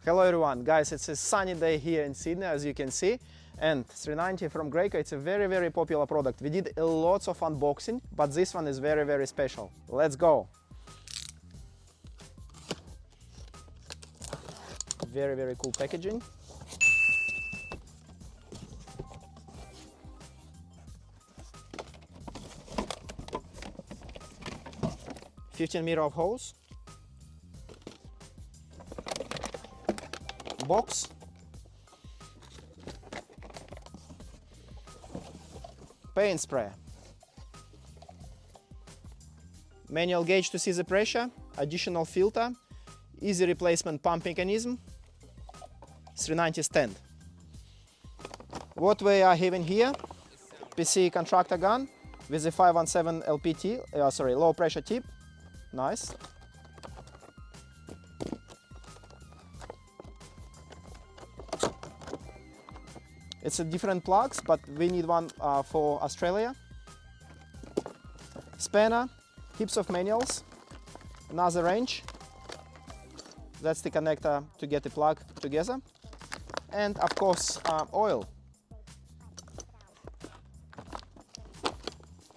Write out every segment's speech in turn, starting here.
Hello everyone, guys, it's a sunny day here in Sydney, as you can see, and 390 from Graco, it's a very popular product. We did lots of unboxing, but this one is very special. Let's go! Very cool packaging. $15 of hose. Box. Paint sprayer. Manual gauge to see the pressure. Additional filter. Easy replacement pump mechanism. 390 stand. What we are having here, PC contractor gun with a 517 LPT, low pressure tip. Nice. It's a different plugs, but we need one for Australia. Spanner, heaps of manuals, another wrench. That's the connector to get the plug together. And of course, oil.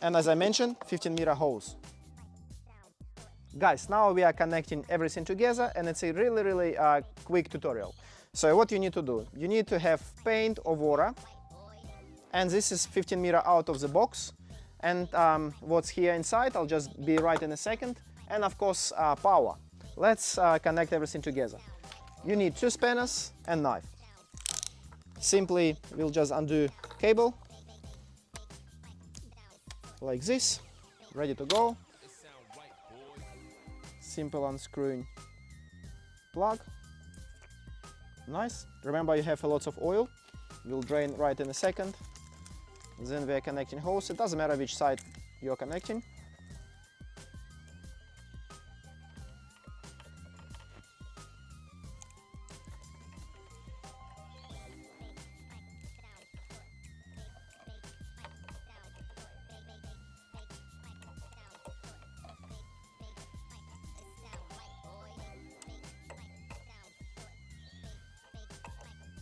And as I mentioned, 15-meter hose. Guys, now we are connecting everything together, and it's a really quick tutorial. So what you need to do, you need to have paint or water, and this is 15-meter out of the box, and what's here inside I'll just be right in a second, and of course power. Let's connect everything together. You need 2 spanners and knife. Simply we'll just undo cable like this, ready to go. Simple unscrewing plug. Nice. Remember, you have a lot of oil. Will drain right in a second. Then we are connecting hose. It doesn't matter which side you're connecting.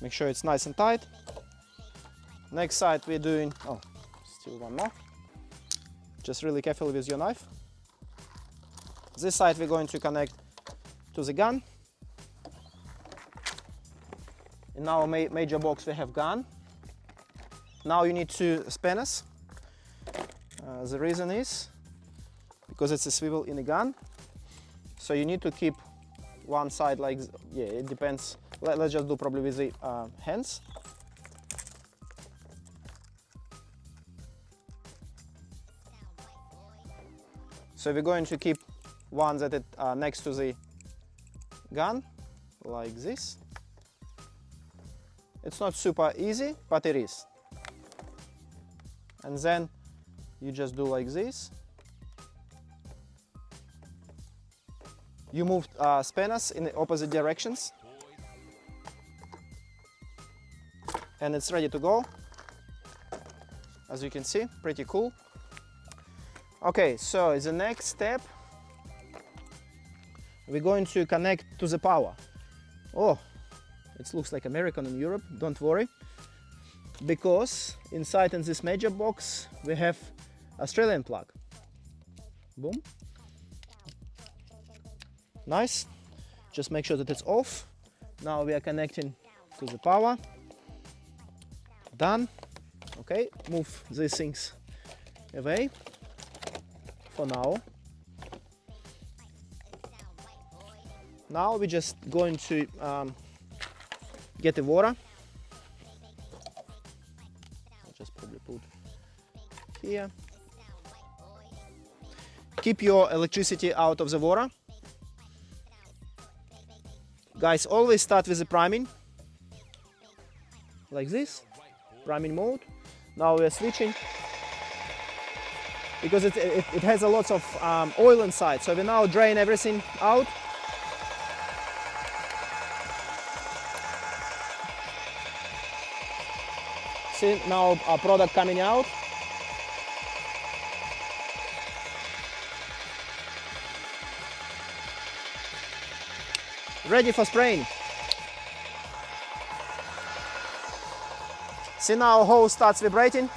Make sure it's nice and tight. Next side we're doing, still one more. Just really careful with your knife. This side we're going to connect to the gun. In our major box we have gun. Now you need 2 spanners. The reason is because it's a swivel in the gun. So you need to keep one side like, it depends. Let's just do probably with the hands. So we're going to keep one that is next to the gun, like this. It's not super easy, but it is. And then you just do like this. You move spanners in the opposite directions. And it's ready to go. As you can see, pretty cool. Okay, so the next step, we're going to connect to the power. Oh, it looks like American in Europe, don't worry. Because inside in this major box, we have Australian plug. Boom. Nice. Just make sure that it's off. Now we are connecting to the power. Done. Okay, move these things away for now. Now we're just going to get the water. I'll just probably put here. Keep your electricity out of the water. Guys, always start with the priming, like this. Priming mode. Now we are switching because it has a lot of oil inside, so we now drain everything out. See, now our product coming out. Ready for spraying. See now hose starts vibrating.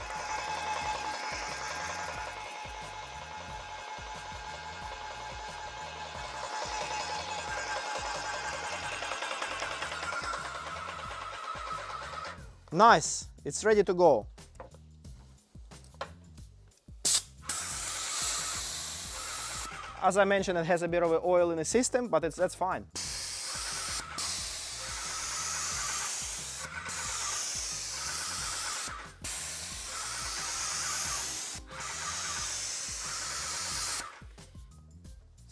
Nice, it's ready to go. As I mentioned, it has a bit of oil in the system, but that's fine.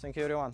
Thank you, everyone.